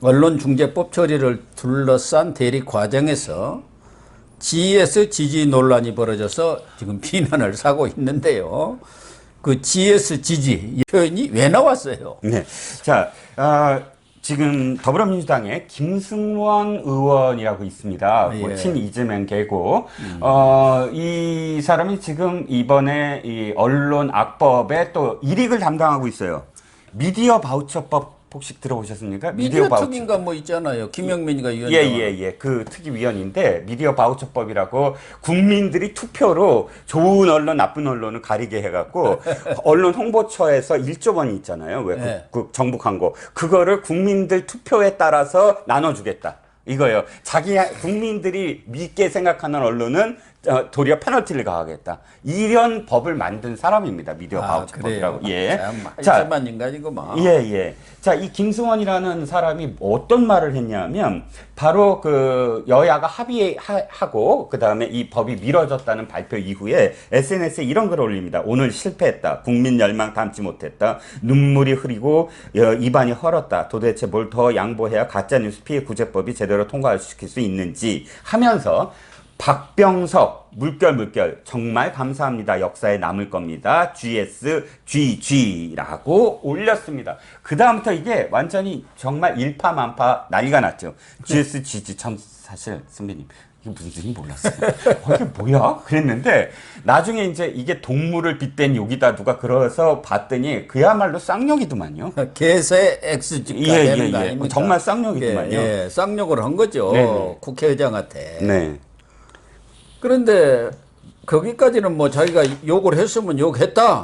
언론중재법 처리를 둘러싼 대립 과정에서 GS 지지 논란이 벌어져서 지금 비난을 사고 있는데요. 그 GS 지지 표현이 왜 나왔어요? 네. 자, 지금 더불어민주당의 김승원 의원이라고 있습니다. 예. 뭐 친이재명 계고. 이 사람이 지금 이번에 이 언론 악법에 또 일익을 담당하고 있어요. 미디어 바우처법 혹시 들어보셨습니까? 미디어 특위인가 뭐 있잖아요. 김영민이가 위원장. 예. 그 특위위원인데 미디어 바우처법이라고 국민들이 투표로 좋은 언론, 나쁜 언론을 가리게 해갖고 언론 홍보처에서 1조 원이 있잖아요. 왜 네. 그 정부 광고. 그거를 국민들 투표에 따라서 나눠주겠다. 이거예요. 국민들이 믿게 생각하는 언론은 도리어 페널티를 가하겠다. 이런 법을 만든 사람입니다. 미디어 바우처법이라고. 예. 자, 인간이구만. 예. 자, 이 김승원이라는 사람이 어떤 말을 했냐면 바로 그 여야가 합의하고 그 다음에 이 법이 미뤄졌다는 발표 이후에 SNS에 이런 글을 올립니다. 오늘 실패했다. 국민 열망 담지 못했다. 눈물이 흐리고 입안이 헐었다. 도대체 뭘 더 양보해야 가짜뉴스 피해 구제법이 제대로 통과시킬 수 있는지 하면서 박병석 물결 정말 감사합니다. 역사에 남을 겁니다. GSGG라고 올렸습니다. 그 다음부터 이게 완전히 정말 일파만파 난리가 났죠. GSGG 참 사실 선배님 이게 무슨 뜻인지 몰랐어요. 이게 뭐야? 그랬는데 나중에 이제 이게 동물을 빗댄 욕이다 누가 그래서 봤더니 그야말로 쌍욕이더만요. 개새 X지가 되는 거 아닙니까? 정말 쌍욕이더만요. 예, 쌍욕을 한 거죠. 네네. 국회의장한테. 네. 그런데 거기까지는 뭐 자기가 욕을 했으면 욕했다.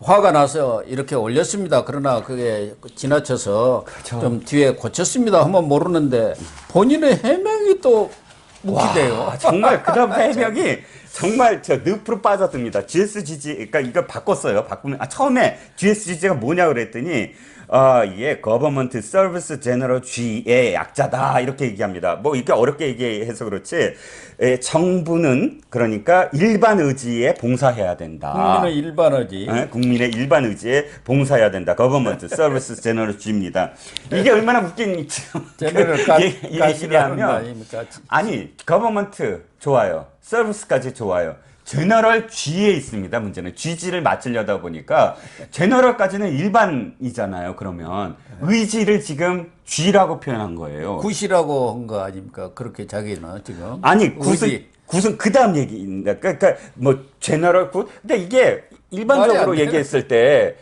화가 나서 이렇게 올렸습니다. 그러나 그게 지나쳐서 그렇죠. 좀 뒤에 고쳤습니다 하면 모르는데 본인의 해명이 또 묵히대요. 와, 정말 그다음부터 해명이 정말 저 늪으로 빠져듭니다. GSGG 그러니까 이걸 바꿨어요. 바꾸면 처음에 GSGG가 뭐냐 그랬더니 예, Government Service General G의 약자다 이렇게 얘기합니다. 뭐 이렇게 어렵게 얘기해서 그렇지 정부는 그러니까 일반 의지에 봉사해야 된다. 국민의 일반 의지. 국민의 일반 의지에 봉사해야 된다. Government Service General G입니다. 이게 얼마나 웃긴 얘기냐면 아니 Government 좋아요. Service까지 좋아요. 제너럴 G에 있습니다. 문제는 GG를 맞추려다 보니까 제너럴까지는 일반이잖아요. 그러면 의지를 지금 G라고 표현한 거예요. 굿이라고 한 거 아닙니까? 그렇게 자기는 지금. 아니 굿은 그 다음 얘기입니다. 그러니까 뭐 제너럴 굿. 근데 이게 일반적으로 얘기했을 때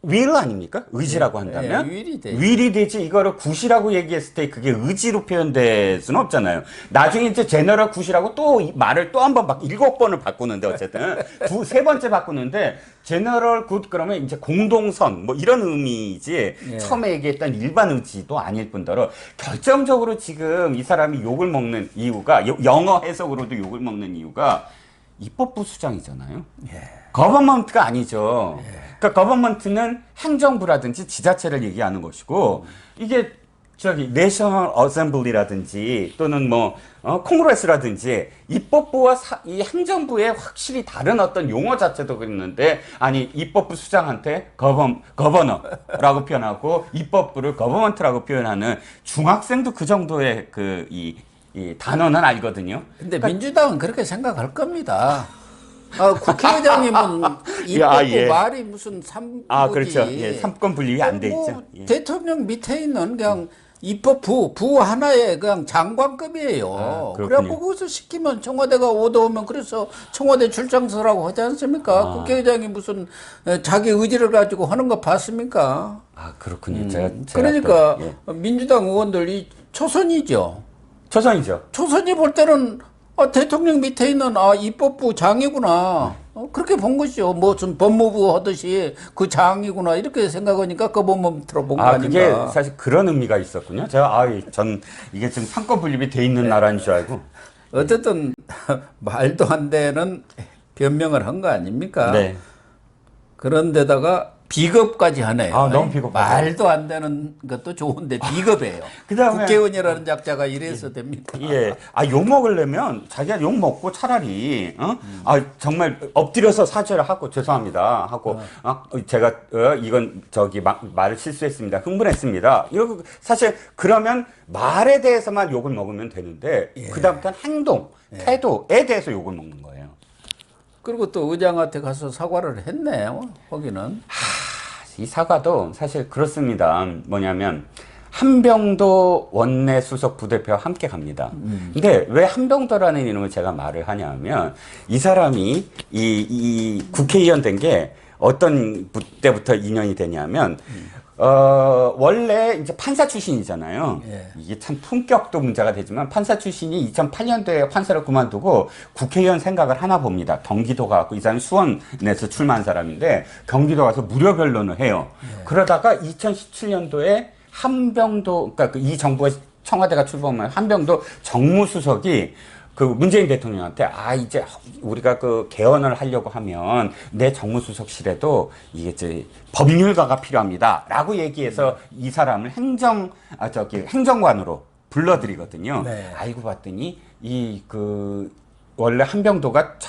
will 아닙니까? 의지라고 한다면? will이 되지 이거를 굿이라고 얘기했을 때 그게 의지로 표현될 수는 없잖아요. 나중에 이제 제너럴 굿이라고 또 말을 또 한 번 7번을 바꾸는데 어쨌든 세 번째 바꾸는데 제너럴 굿 그러면 이제 공동선 뭐 이런 의미이지 처음에 얘기했던 일반 의지도 아닐 뿐더러 결정적으로 지금 이 사람이 욕을 먹는 이유가 영어 해석으로도 욕을 먹는 이유가 입법부 수장이잖아요. 거버먼트가 아니죠. 그러니까 거버먼트는 행정부라든지 지자체를 얘기하는 것이고 이게 저기 내셔널 어셈블리라든지 또는 뭐 콩그레스라든지 입법부와 이 행정부의 확실히 다른 어떤 용어 자체도 그랬는데 아니 입법부 수장한테 거버너라고 표현하고 입법부를 거버먼트라고 표현하는 중학생도 그 정도의 이 단어는 알거든요. 근데 그러니까 민주당은 그렇게 생각할 겁니다. 국회의장님은 입법부 말이 무슨 삼부지. 그렇죠. 예, 삼권 분립이 안 돼 있죠. 예. 대통령 밑에 있는 그냥 입법부 부 하나의 그냥 장관급이에요. 그래갖고 거기서 시키면 청와대가 오더오면 그래서 청와대 출장서라고 하지 않습니까? 국회의장이 무슨 자기 의지를 가지고 하는 거 봤습니까? 그렇군요. 그러니까 민주당 의원들이 초선이죠. 초선이죠. 초선이 볼 때는 대통령 밑에 있는 입법부 장이구나. 그렇게 본 것이죠. 무슨 법무부 하듯이 그 장이구나 이렇게 생각하니까 거버먼트로 본 거 아닌가. 그게 사실 그런 의미가 있었군요. 제가 전 이게 지금 상권 분립이 돼 있는 나라인 줄 알고. 어쨌든 말도 안 되는 변명을 한 거 아닙니까? 네. 그런데다가 비겁까지 하네요. 너무 비겁하다. 말도 안 되는 것도 좋은데 비겁해요. 그다음에 국회의원이라는 작자가 이래서 됩니까? 예. 욕 먹으려면 자기가 욕 먹고 차라리, 정말 엎드려서 사죄를 하고 죄송합니다. 하고, 제가, 이건 말을 실수했습니다. 흥분했습니다. 이러고, 사실 그러면 말에 대해서만 욕을 먹으면 되는데, 예. 그다음부터는 행동, 태도에 대해서 욕을 먹는 거예요. 그리고 또 의장한테 가서 사과를 했네요. 거기는. 이 사과도 사실 그렇습니다. 뭐냐면 한병도 원내 수석 부대표와 함께 갑니다. 근데 왜 한병도라는 이름을 제가 말을 하냐면 이 사람이 이 국회의원 된 게 어떤 때부터 인연이 되냐면 원래 이제 판사 출신이잖아요. 예. 이게 참 품격도 문제가 되지만 판사 출신이 2008년도에 판사를 그만두고 국회의원 생각을 하나 봅니다. 경기도 가고 이 사람이 수원에서 출마한 사람인데 경기도 가서 무료 변론을 해요. 예. 그러다가 2017년도에 한병도, 그러니까 이 정부가 청와대가 출범한 한병도 정무수석이 그 문재인 대통령한테 이제 우리가 그 개헌을 하려고 하면 내 정무수석실에도 이게 이제 법률가가 필요합니다라고 얘기해서 이 사람을 행정관으로 불러들이거든요. 네. 알고 봤더니 원래 한병도가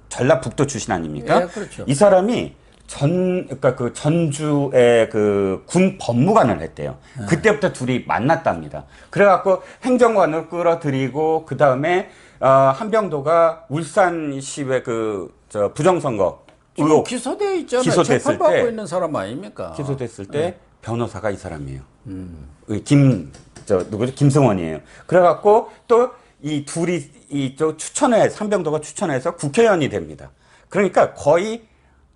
전라북도 출신 아닙니까? 네, 그렇죠. 이 사람이 그러니까 그 전주의 그 군 법무관을 했대요. 그때부터 둘이 만났답니다. 그래갖고 행정관을 끌어들이고 그 다음에 한병도가 울산시의 부정선거 의혹 기소돼 있잖아요. 기소됐을 재판받고 때 있는 사람 아닙니까? 기소됐을 때 변호사가 이 사람이에요. 누구죠? 김승원이에요. 그래갖고 또 이 둘이 한병도가 추천해서 국회의원이 됩니다. 그러니까 거의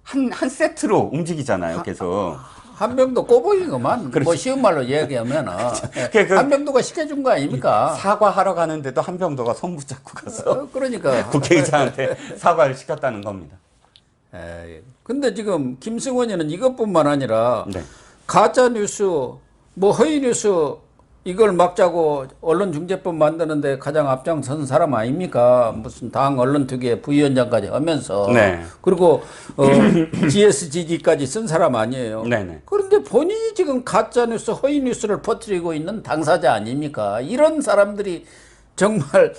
한 세트로 움직이잖아요, 계속. 한병도 꼬부기구만. 그렇지. 뭐 쉬운 말로 얘기하면 그 한병도가 시켜준 거 아닙니까? 사과하러 가는데도 한병도가 손 붙잡고 가서 그러니까 국회의장한테 사과를 시켰다는 겁니다. 근데 지금 김승원이는 이것뿐만 아니라 네. 가짜 뉴스, 뭐 허위 뉴스 이걸 막자고 언론중재법 만드는데 가장 앞장선 사람 아닙니까? 무슨 당 언론특위의 부위원장까지 하면서 네. 그리고 GSGD까지 쓴 사람 아니에요. 네네. 그런데 본인이 지금 가짜 뉴스, 허위 뉴스를 퍼뜨리고 있는 당사자 아닙니까? 이런 사람들이 정말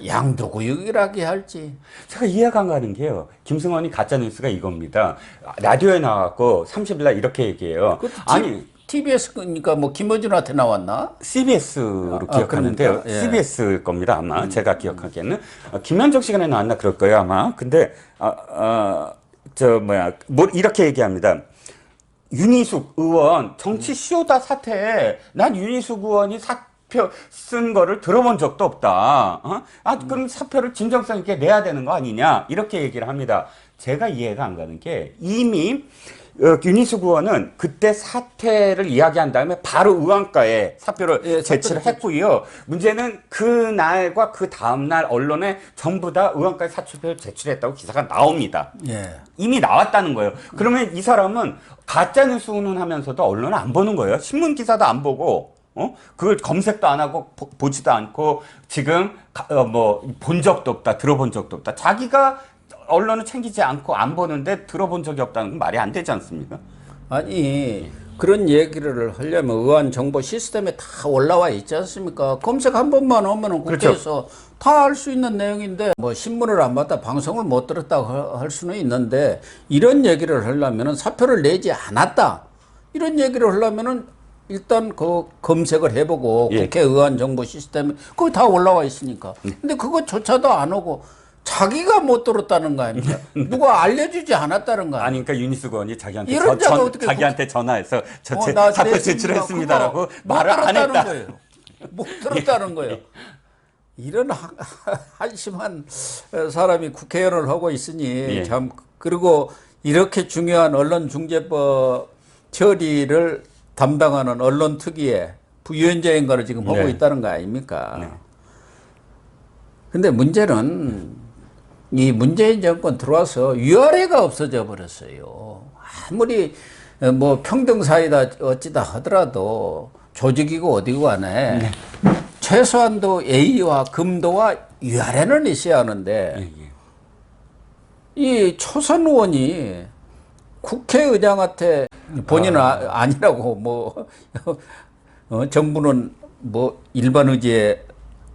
양도구역이라게 할지. 제가 이해가 안 가는 게요. 김승원이 가짜 뉴스가 이겁니다. 라디오에 나와갖고 30일 날 이렇게 얘기해요. TBS니까 뭐 김어준한테 나왔나? CBS로 기억하는데요. 그러니까, 예. CBS일 겁니다, 아마. 제가 기억하기에는. 김현정 시간에 나왔나 그럴 거예요, 아마. 근데, 이렇게 얘기합니다. 윤희숙 의원 정치 쇼다 사태. 난 윤희숙 의원이 사표 쓴 거를 들어본 적도 없다. 그럼 사표를 진정성 있게 내야 되는 거 아니냐? 이렇게 얘기를 합니다. 제가 이해가 안 가는 게 이미 윤희숙 의원은 그때 사퇴를 이야기한 다음에 바로 의원가에 사표를 제출을 했고요. 문제는 그날과 그 다음날 언론에 전부 다 의원가에 사표를 제출했다고 기사가 나옵니다. 예. 이미 나왔다는 거예요. 그러면 이 사람은 가짜뉴스 운운하면서도 언론을 안 보는 거예요. 신문 기사도 안 보고 그걸 검색도 안 하고 보지도 않고 지금 본 적도 없다, 들어본 적도 없다. 자기가 언론을 챙기지 않고 안 보는데 들어본 적이 없다는 건 말이 안 되지 않습니까? 아니 그런 얘기를 하려면 의원 정보 시스템에 다 올라와 있지 않습니까? 검색 한 번만 하면은 국회에서 그렇죠. 다 알 수 있는 내용인데 뭐 신문을 안 봤다 방송을 못 들었다고 할 수는 있는데 이런 얘기를 하려면은 사표를 내지 않았다 이런 얘기를 하려면은 일단 그 검색을 해보고 국회의원 정보 시스템에 거기 다 올라와 있으니까 근데 그것조차도 안 오고 자기가 못 들었다는 거 아닙니까? 누가 알려주지 않았다는 거 아닙니까? 아니, 그러니까 윤희숙 의원이 자기한테 전화해서 사표 제출했습니다라고 말을 안 했다. 거예요. 못 들었다는 거예요. 이런 한심한 사람이 국회의원을 하고 있으니 참 그리고 이렇게 중요한 언론중재법 처리를 담당하는 언론특위의 부위원장인가를 지금 하고 있다는 거 아닙니까? 근데 문제는 이 문재인 정권 들어와서 위아래가 없어져 버렸어요. 아무리 뭐 평등사이다 어찌다 하더라도 조직이고 어디고 간에 최소한도 A와 금도와 위아래는 있어야 하는데 이 초선 의원이 국회의장한테 본인은 아니라고 뭐 정부는 뭐 일반 의지에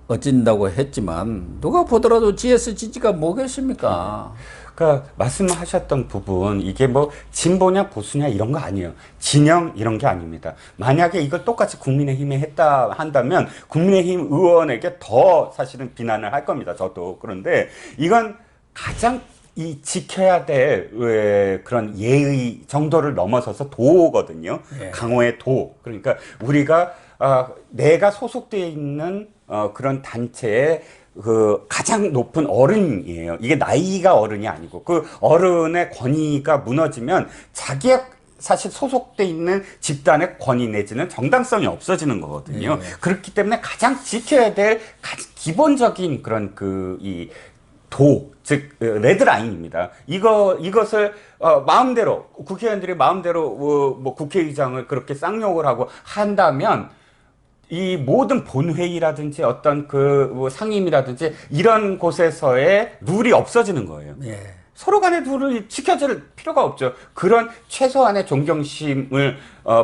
어찐다고 했지만 누가 보더라도 GS 지지가 뭐겠습니까? 그러니까 말씀하셨던 부분 이게 뭐 진보냐 보수냐 이런 거 아니에요. 진영 이런 게 아닙니다. 만약에 이걸 똑같이 국민의힘에 했다 한다면 국민의힘 의원에게 더 사실은 비난을 할 겁니다. 저도. 그런데 이건 가장 이 지켜야 될 그런 예의 정도를 넘어서서 도거든요. 예. 강호의 도. 그러니까 우리가 내가 소속되어 있는 그런 단체의 그 가장 높은 어른이에요. 이게 나이가 어른이 아니고 그 어른의 권위가 무너지면 자기가 사실 소속돼 있는 집단의 권위 내지는 정당성이 없어지는 거거든요. 그렇기 때문에 가장 지켜야 될 기본적인 그런 이 도, 즉 레드라인입니다. 이것을 마음대로 국회의원들이 마음대로 뭐 국회의장을 그렇게 쌍욕을 하고 한다면 이 모든 본회의라든지 어떤 뭐 상임이라든지 이런 곳에서의 룰이 없어지는 거예요. 예. 서로 간의 룰을 지켜줄 필요가 없죠. 그런 최소한의 존경심을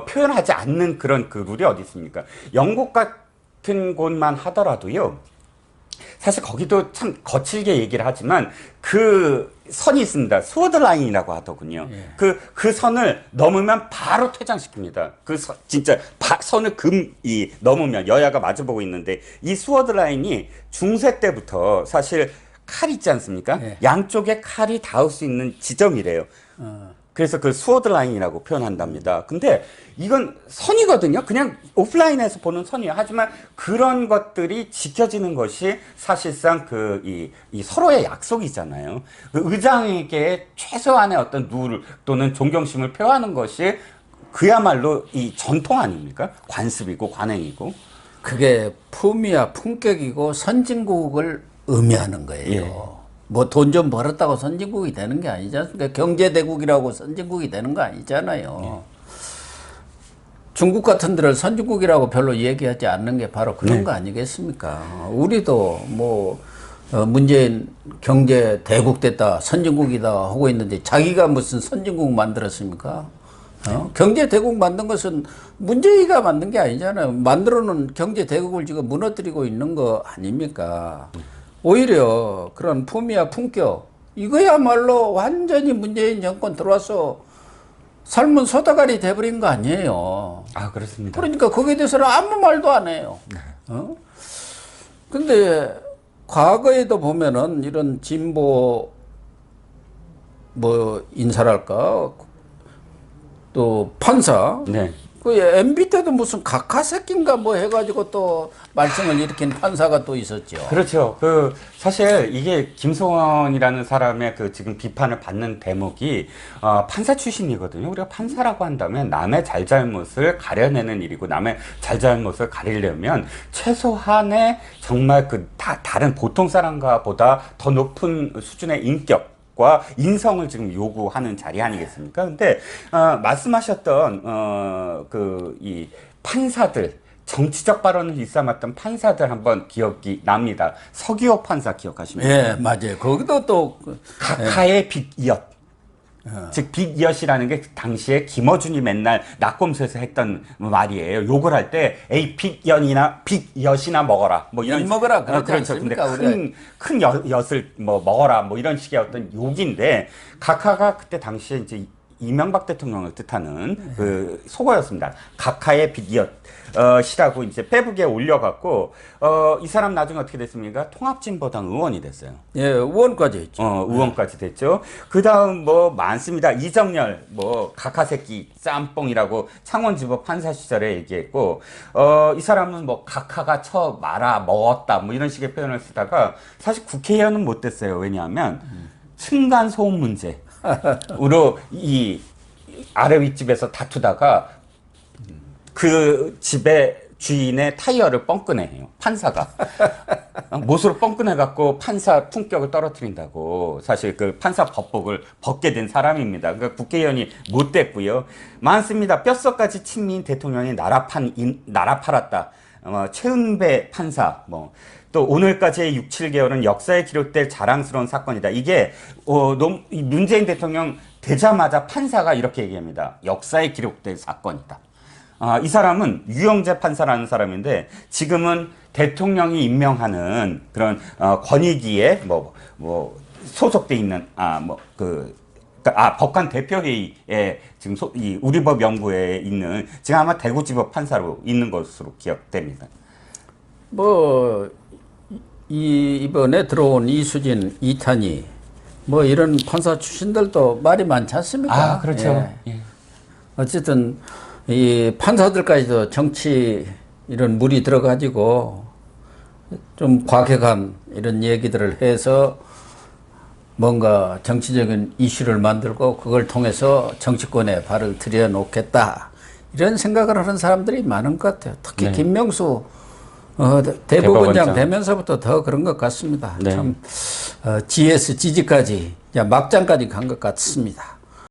표현하지 않는 그런 그 룰이 어디 있습니까? 영국 같은 곳만 하더라도요. 사실 거기도 참 거칠게 얘기를 하지만 그 선이 있습니다. 스워드 라인이라고 하더군요. 예. 그 선을 넘으면 바로 퇴장시킵니다. 진짜 선을 넘으면 여야가 마주보고 있는데 이 스워드 라인이 중세 때부터 사실 칼 있지 않습니까? 예. 양쪽에 칼이 닿을 수 있는 지점이래요. 그래서 그 스워드 라인이라고 표현한답니다. 근데 이건 선이거든요. 그냥 오프라인에서 보는 선이에요. 하지만 그런 것들이 지켜지는 것이 사실상 이 서로의 약속이잖아요. 그 의장에게 최소한의 어떤 룰 또는 존경심을 표하는 것이 그야말로 이 전통 아닙니까? 관습이고 관행이고. 그게 품위와 품격이고 선진국을 의미하는 거예요. 예. 뭐 돈 좀 벌었다고 선진국이 되는 게 아니지 않습니까? 경제대국이라고 선진국이 되는 거 아니잖아요. 예. 중국 같은 데를 선진국이라고 별로 얘기하지 않는 게 바로 그런 거 아니겠습니까? 우리도 뭐 문재인 경제 대국 됐다, 선진국이다 하고 있는데 자기가 무슨 선진국 만들었습니까? 경제 대국 만든 것은 문재인이가 만든 게 아니잖아요. 만들어놓은 경제 대국을 지금 무너뜨리고 있는 거 아닙니까? 오히려 그런 품위와 품격 이거야말로 완전히 문재인 정권 들어와서 삶은 소다가리 돼버린 거 아니에요. 아, 그렇습니다. 그러니까 거기에 대해서는 아무 말도 안 해요. 근데 과거에도 보면은 이런 진보 뭐 인사랄까 또 판사 네. 그 MB 때도 무슨 각하새끼인가 뭐 해가지고 또 말썽을 일으킨 판사가 또 있었죠. 그렇죠. 사실 이게 김소원이라는 사람의 지금 비판을 받는 대목이 판사 출신이거든요. 우리가 판사라고 한다면 남의 잘잘못을 가려내는 일이고 남의 잘잘못을 가리려면 최소한의 정말 다른 보통 사람과 보다 더 높은 수준의 인격 과 인성을 지금 요구하는 자리 아니겠습니까? 근데 말씀하셨던 이 판사들 정치적 발언을 일삼았던 판사들 한번 기억이 납니다. 서기호 판사 기억하십니까? 예, 맞아요. 거기도 또 각하의 빅이었. 즉 빅이엇이라는 게 당시에 김어준이 맨날 낙검수에서 했던 말이에요. 욕을 할 때 에이 빅이엇이나 먹어라 뭐 이런 먹어라 그렇죠. 근데 큰 엿을 뭐 먹어라 뭐 이런 식의 어떤 욕인데 각하가 그때 당시에 이제 이명박 대통령을 뜻하는 속어였습니다. 각하의 빅이엇 시라고 이제 페북에 올려갖고 이 사람 나중에 어떻게 됐습니까? 통합진보당 의원이 됐어요. 예, 의원까지 했죠. 의원까지 됐죠. 그 다음 뭐 많습니다. 이정열 뭐 각하새끼 짬뽕이라고 창원지법 판사 시절에 얘기했고 이 사람은 뭐 각하가 쳐 말아 먹었다 뭐 이런 식의 표현을 쓰다가 사실 국회의원은 못 됐어요. 왜냐하면 층간 소음 문제로 이 아래 윗집에서 다투다가 그 집의 주인의 타이어를 뻥끈해요. 판사가. 못으로 뻥끈해갖고 판사 품격을 떨어뜨린다고. 사실 그 판사 법복을 벗게 된 사람입니다. 그러니까 국회의원이 못 됐고요. 많습니다. 뼛속까지 친민 대통령이 나라 팔았다. 최은배 판사, 또 오늘까지의 6, 7개월은 역사에 기록될 자랑스러운 사건이다. 이게 문재인 대통령 되자마자 판사가 이렇게 얘기합니다. 역사에 기록될 사건이다. 이 사람은 유영재 판사라는 사람인데 지금은 대통령이 임명하는 그런 권익위에 소속돼 있는 법관 대표회의에 지금 이 우리법 연구회에 있는 지금 아마 대구지법 판사로 있는 것으로 기억됩니다. 이번에 들어온 이수진, 이탄희 이런 판사 출신들도 말이 많지 않습니까? 그렇죠. 예. 어쨌든 이 판사들까지도 정치 이런 물이 들어가지고 좀 과격한 이런 얘기들을 해서 뭔가 정치적인 이슈를 만들고 그걸 통해서 정치권에 발을 들여놓겠다 이런 생각을 하는 사람들이 많은 것 같아요. 특히 김명수 대법원장 되면서부터 더 그런 것 같습니다. 참 GS 지지까지 막장까지 간 것 같습니다.